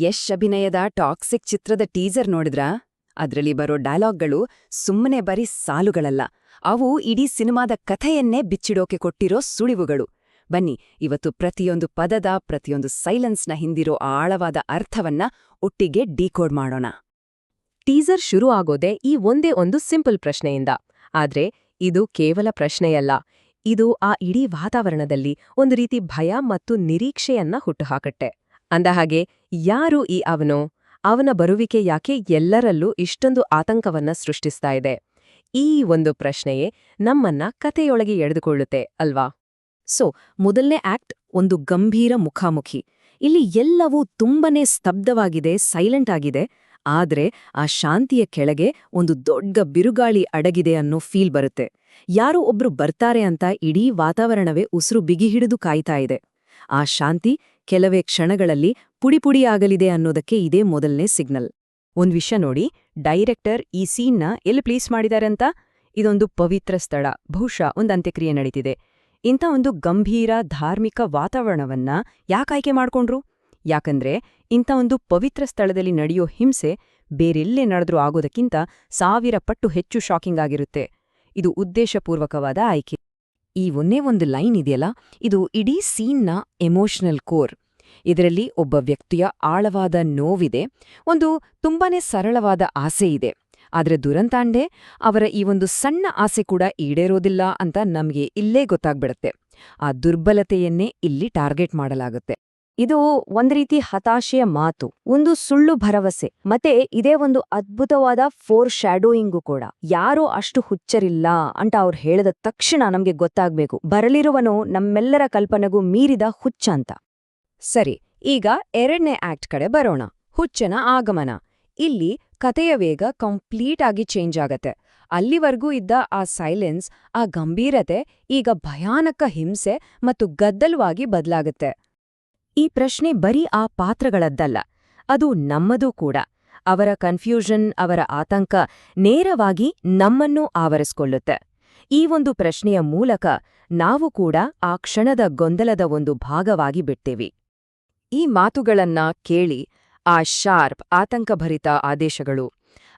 ಯಶ್ ಅಭಿನಯದ ಟಾಕ್ಸಿಕ್ ಚಿತ್ರದ ಟೀಸರ್ ನೋಡಿದ್ರಾ? ಅದ್ರಲ್ಲಿ ಬರೋ ಡೈಲಾಗ್ಗಳು ಸುಮ್ಮನೆ ಬರೀ ಸಾಲುಗಳಲ್ಲ, ಅವು ಇಡೀ ಸಿನಿಮಾದ ಕಥೆಯನ್ನೇ ಬಿಚ್ಚಿಡೋಕೆ ಕೊಟ್ಟಿರೋ ಸುಳಿವುಗಳು. ಬನ್ನಿ, ಇವತ್ತು ಪ್ರತಿಯೊಂದು ಪದದ, ಪ್ರತಿಯೊಂದು ಸೈಲೆನ್ಸ್ನ ಹಿಂದಿರೋ ಆಳವಾದ ಅರ್ಥವನ್ನ ಒಟ್ಟಿಗೆ ಡಿಕೋಡ್ ಮಾಡೋಣ. ಟೀಸರ್ ಶುರು ಆಗೋದೇ ಈ ಒಂದೇ ಒಂದು ಸಿಂಪಲ್ ಪ್ರಶ್ನೆಯಿಂದ. ಆದ್ರೆ ಇದು ಕೇವಲ ಪ್ರಶ್ನೆಯಲ್ಲ, ಇದು ಆ ಇಡೀ ವಾತಾವರಣದಲ್ಲಿ ಒಂದು ರೀತಿ ಭಯ ಮತ್ತು ನಿರೀಕ್ಷೆಯನ್ನ ಹುಟ್ಟುಹಾಕತ್ತೆ. ಅಂದಹಾಗೆ, ಯಾರು ಈ ಅವನ ಬರುವಿಕೆ ಯಾಕೆ ಎಲ್ಲರಲ್ಲೂ ಇಷ್ಟೊಂದು ಆತಂಕವನ್ನ ಸೃಷ್ಟಿಸ್ತಾ ಇದೆ? ಈ ಒಂದು ಪ್ರಶ್ನೆಯೇ ನಮ್ಮನ್ನ ಕಥೆಯೊಳಗೆ ಎಳೆದುಕೊಳ್ಳುತ್ತೆ ಅಲ್ವಾ? ಮೊದಲನೇ ಆಕ್ಟ್ ಒಂದು ಗಂಭೀರ ಮುಖಾಮುಖಿ. ಇಲ್ಲಿ ಎಲ್ಲವೂ ತುಂಬನೇ ಸ್ತಬ್ಧವಾಗಿದೆ, ಸೈಲೆಂಟ್ ಆಗಿದೆ. ಆದ್ರೆ ಆ ಶಾಂತಿಯ ಕೆಳಗೆ ಒಂದು ದೊಡ್ಡ ಬಿರುಗಾಳಿ ಅಡಗಿದೆ ಅನ್ನೋ ಫೀಲ್ ಬರುತ್ತೆ. ಯಾರೋ ಒಬ್ರು ಬರ್ತಾರೆ ಅಂತ ಇಡೀ ವಾತಾವರಣವೇ ಉಸಿರು ಬಿಗಿಹಿಡಿದು ಕಾಯ್ತಾ ಇದೆ. ಆ ಶಾಂತಿ ಕೆಲವೇ ಕ್ಷಣಗಳಲ್ಲಿ ಪುಡಿಪುಡಿಯಾಗಲಿದೆ ಅನ್ನೋದಕ್ಕೆ ಇದೇ ಮೊದಲನೇ ಸಿಗ್ನಲ್. ಒಂದ್ ವಿಷಯ ನೋಡಿ, ಡೈರೆಕ್ಟರ್ ಈ ಸೀನ್ನ ಎಲ್ಲಿ ಪ್ಲೇಸ್ ಮಾಡಿದಾರಂತ? ಇದೊಂದು ಪವಿತ್ರ ಸ್ಥಳ, ಬಹುಶಃ ಒಂದು ಅಂತ್ಯಕ್ರಿಯೆ ನಡೀತಿದೆ. ಇಂಥ ಒಂದು ಗಂಭೀರ ಧಾರ್ಮಿಕ ವಾತಾವರಣವನ್ನ ಯಾಕಾಯ್ಕೆ ಮಾಡ್ಕೊಂಡ್ರು? ಯಾಕಂದ್ರೆ ಇಂಥ ಒಂದು ಪವಿತ್ರ ಸ್ಥಳದಲ್ಲಿ ನಡೆಯೋ ಹಿಂಸೆ ಬೇರೆಲ್ಲೇ ನಡೆದ್ರೂ ಆಗೋದಕ್ಕಿಂತ 1000 ಪಟ್ಟು ಹೆಚ್ಚು ಶಾಕಿಂಗ್ ಆಗಿರುತ್ತೆ. ಇದು ಉದ್ದೇಶಪೂರ್ವಕವಾದ ಆಯ್ಕೆ. ಈ ಒಂದೇ ಒಂದು ಲೈನ್ ಇದೆಯಲ್ಲ, ಇದು ಇಡೀ ಸೀನ್ನ ಎಮೋಷನಲ್ ಕೋರ್. ಇದರಲ್ಲಿ ಒಬ್ಬ ವ್ಯಕ್ತಿಯ ಆಳವಾದ ನೋವಿದೆ, ಒಂದು ತುಂಬಾನೇ ಸರಳವಾದ ಆಸೆ ಇದೆ. ಆದ್ರೆ ದುರಂತಾಂಡೆ ಅವರ ಈ ಒಂದು ಸಣ್ಣ ಆಸೆ ಕೂಡ ಈಡೇರೋದಿಲ್ಲ ಅಂತ ನಮ್ಗೆ ಇಲ್ಲೇ ಗೊತ್ತಾಗ್ಬಿಡತ್ತೆ. ಆ ದುರ್ಬಲತೆಯನ್ನೇ ಇಲ್ಲಿ ಟಾರ್ಗೆಟ್ ಮಾಡಲಾಗುತ್ತೆ. ಇದು ಒಂದ್ ರೀತಿ ಹತಾಶೆಯ ಮಾತು, ಒಂದು ಸುಳ್ಳು ಭರವಸೆ, ಮತ್ತೆ ಇದೇ ಒಂದು ಅದ್ಭುತವಾದ ಫೋರ್ ಶ್ಯಾಡೋಯಿಂಗು ಕೂಡ. ಯಾರೋ ಅಷ್ಟು ಹುಚ್ಚರಿಲ್ಲ ಅಂತ ಅವ್ರು ಹೇಳಿದ ತಕ್ಷಣ ನಮ್ಗೆ ಗೊತ್ತಾಗ್ಬೇಕು, ಬರಲಿರುವನು ನಮ್ಮೆಲ್ಲರ ಕಲ್ಪನೆಗೂ ಮೀರಿದ ಹುಚ್ಚ ಅಂತ. ಸರಿ, ಈಗ ಎರಡನೇ ಆಕ್ಟ್ ಕಡೆ ಬರೋಣ. ಹುಚ್ಚನ ಆಗಮನ. ಇಲ್ಲಿ ಕಥೆಯ ವೇಗ ಕಂಪ್ಲೀಟ್ ಆಗಿ ಚೇಂಜ್ ಆಗತ್ತೆ. ಅಲ್ಲಿವರೆಗೂ ಇದ್ದ ಆ ಸೈಲೆನ್ಸ್, ಆ ಗಂಭೀರತೆ ಈಗ ಭಯಾನಕ ಹಿಂಸೆ ಮತ್ತು ಗದ್ದಲವಾಗಿ ಬದಲಾಗುತ್ತೆ. ಈ ಪ್ರಶ್ನೆ ಬರೀ ಆ ಪಾತ್ರಗಳದ್ದಲ್ಲ, ಅದು ನಮ್ಮದೂ ಕೂಡ. ಅವರ ಕನ್ಫ್ಯೂಷನ್, ಅವರ ಆತಂಕ ನೇರವಾಗಿ ನಮ್ಮನ್ನೂ ಆವರಿಸ್ಕೊಳ್ಳುತ್ತೆ. ಈ ಒಂದು ಪ್ರಶ್ನೆಯ ಮೂಲಕ ನಾವು ಕೂಡ ಆ ಕ್ಷಣದ ಗೊಂದಲದ ಒಂದು ಭಾಗವಾಗಿ ಬಿಡ್ತೇವೆ. ಈ ಮಾತುಗಳನ್ನ ಕೇಳಿ, ಆ ಶಾರ್ಪ್, ಆತಂಕಭರಿತ ಆದೇಶಗಳು,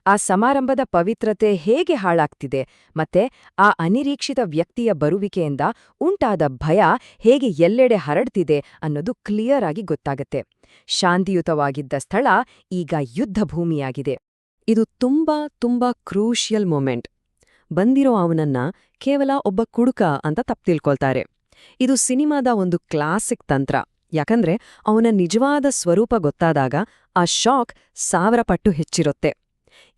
ಆ ಸಮಾರಂಭದ ಪವಿತ್ರತೆ ಹೇಗೆ ಹಾಳಾಗ್ತಿದೆ, ಮತ್ತೆ ಆ ಅನಿರೀಕ್ಷಿತ ವ್ಯಕ್ತಿಯ ಬರುವಿಕೆಯಿಂದ ಉಂಟಾದ ಭಯ ಹೇಗೆ ಎಲ್ಲೆಡೆ ಹರಡ್ತಿದೆ ಅನ್ನೋದು ಕ್ಲಿಯರ್ ಆಗಿ ಗೊತ್ತಾಗತ್ತೆ. ಶಾಂತಿಯುತವಾಗಿದ್ದ ಸ್ಥಳ ಈಗ ಯುದ್ಧ ಭೂಮಿಯಾಗಿದೆ. ಇದು ತುಂಬಾ ಕ್ರೂಷಿಯಲ್ ಮೊಮೆಂಟ್. ಬಂದಿರೋ ಅವನನ್ನ ಕೇವಲ ಒಬ್ಬ ಕುಡುಕ ಅಂತ ತಪ್ಪು ತಿಳ್ಕೊಳ್ತಾರೆ. ಇದು ಸಿನಿಮಾದ ಒಂದು ಕ್ಲಾಸಿಕ್ ತಂತ್ರ. ಯಾಕಂದ್ರೆ ಅವನ ನಿಜವಾದ ಸ್ವರೂಪ ಗೊತ್ತಾದಾಗ ಆ ಶಾಕ್ 1000 ಪಟ್ಟು ಹೆಚ್ಚಿರುತ್ತೆ.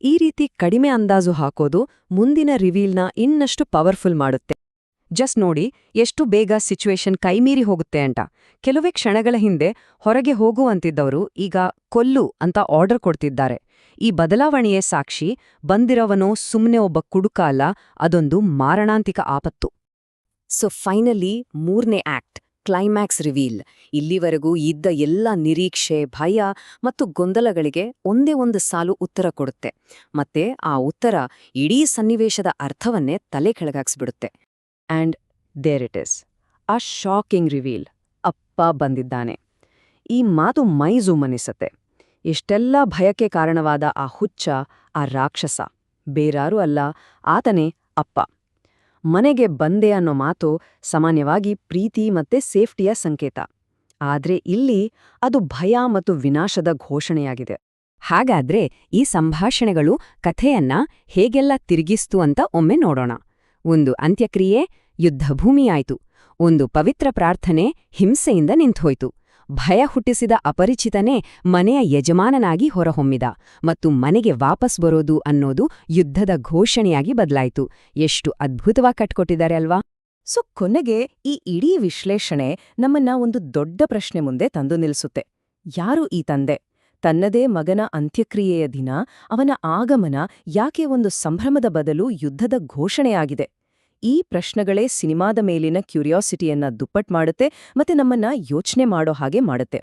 ಈ ರೀತಿ ಕಡಿಮೆ ಅಂದಾಜು ಹಾಕೋದು ಮುಂದಿನ ರಿವೀಲ್ನ ಇನ್ನಷ್ಟು ಪವರ್ಫುಲ್ ಮಾಡುತ್ತೆ. ಜಸ್ಟ್ ನೋಡಿ ಎಷ್ಟು ಬೇಗ ಸಿಚುವೇಶನ್ ಕೈಮೀರಿ ಹೋಗುತ್ತೆ ಅಂತ. ಕೆಲವೇ ಕ್ಷಣಗಳ ಹಿಂದೆ ಹೊರಗೆ ಹೋಗುವಂತಿದ್ದವರು ಈಗ ಕೊಲ್ಲು ಅಂತ ಆರ್ಡರ್ ಕೊಡ್ತಿದ್ದಾರೆ. ಈ ಬದಲಾವಣೆಯೇ ಸಾಕ್ಷಿ, ಬಂದಿರೋವನೋ ಸುಮ್ಮನೆ ಒಬ್ಬ ಕುಡುಕ ಅಲ್ಲ, ಅದೊಂದು ಮಾರಣಾಂತಿಕ ಆಪತ್ತು. ಫೈನಲಿ ಮೂರನೇ ಆಕ್ಟ್, ಕ್ಲೈಮ್ಯಾಕ್ಸ್ ರಿವೀಲ್. ಇಲ್ಲಿವರೆಗೂ ಇದ್ದ ಎಲ್ಲ ನಿರೀಕ್ಷೆ, ಭಯ ಮತ್ತು ಗೊಂದಲಗಳಿಗೆ ಒಂದೇ ಒಂದು ಸಾಲು ಉತ್ತರ ಕೊಡುತ್ತೆ. ಮತ್ತೆ ಆ ಉತ್ತರ ಇಡೀ ಸನ್ನಿವೇಶದ ಅರ್ಥವನ್ನೇ ತಲೆ ಕೆಳಗಾಕ್ಸ್ಬಿಡುತ್ತೆ. ಆ್ಯಂಡ್ ದೇರ್ ಇಟ್ ಇಸ್, ಆ ಶಾಕಿಂಗ್ ರಿವೀಲ್. ಅಪ್ಪ ಬಂದಿದ್ದಾನೆ. ಈ ಮಾತು ಮೈ ಝೂಮನಿಸತ್ತೆ. ಇಷ್ಟೆಲ್ಲ ಭಯಕ್ಕೆ ಕಾರಣವಾದ ಆ ಹುಚ್ಚ, ಆ ರಾಕ್ಷಸ ಬೇರಾರೂ ಅಲ್ಲ, ಆತನೇ ಅಪ್ಪ. ಮನೆಗೆ ಬಂದೆ ಅನ್ನೋ ಮಾತು ಸಾಮಾನ್ಯವಾಗಿ ಪ್ರೀತಿ ಮತ್ತೆ ಸೇಫ್ಟಿಯ ಸಂಕೇತ. ಆದ್ರೆ ಇಲ್ಲಿ ಅದು ಭಯ ಮತ್ತು ವಿನಾಶದ ಘೋಷಣೆಯಾಗಿದೆ. ಹಾಗಾದ್ರೆ ಈ ಸಂಭಾಷಣೆಗಳು ಕಥೆಯನ್ನ ಹೇಗೆಲ್ಲ ತಿರುಗಿಸ್ತು ಅಂತ ಒಮ್ಮೆ ನೋಡೋಣ. ಒಂದು ಅಂತ್ಯಕ್ರಿಯೆ ಯುದ್ಧಭೂಮಿಯಾಯ್ತು. ಒಂದು ಪವಿತ್ರ ಪ್ರಾರ್ಥನೆ ಹಿಂಸೆಯಿಂದ ನಿಂತೋಯ್ತು. ಭಯ ಹುಟ್ಟಿಸಿದ ಅಪರಿಚಿತನೇ ಮನೆಯ ಯಜಮಾನನಾಗಿ ಹೊರಹೊಮ್ಮಿದ, ಮತ್ತು ಮನೆಗೆ ವಾಪಸ್ ಬರೋದು ಅನ್ನೋದು ಯುದ್ಧದ ಘೋಷಣೆಯಾಗಿ ಬದಲಾಯಿತು. ಎಷ್ಟು ಅದ್ಭುತವಾಗಿ ಕಟ್ಕೊಟ್ಟಿದ್ದಾರೆ ಅಲ್ವಾ? ಕೊನೆಗೆ ಈ ಇಡೀ ವಿಶ್ಲೇಷಣೆ ನಮ್ಮನ್ನ ಒಂದು ದೊಡ್ಡ ಪ್ರಶ್ನೆ ಮುಂದೆ ತಂದು ನಿಲ್ಲಿಸುತ್ತೆ. ಯಾರು ಈ ತಂದೆ? ತನ್ನದೇ ಮಗನ ಅಂತ್ಯಕ್ರಿಯೆಯ ದಿನ ಅವನ ಆಗಮನ ಯಾಕೆ ಒಂದು ಸಂಭ್ರಮದ ಬದಲು ಯುದ್ಧದ ಘೋಷಣೆಯಾಗಿದೆ? ಈ ಪ್ರಶ್ನೆಗಳೇ ಸಿನಿಮಾದ ಮೇಲಿನ ಕ್ಯೂರಿಯಾಸಿಟಿಯನ್ನ ದುಪ್ಪಟ್ ಮಾಡುತ್ತೆ ಮತ್ತೆ ನಮ್ಮನ್ನ ಯೋಚನೆ ಮಾಡೋ ಹಾಗೆ ಮಾಡುತ್ತೆ.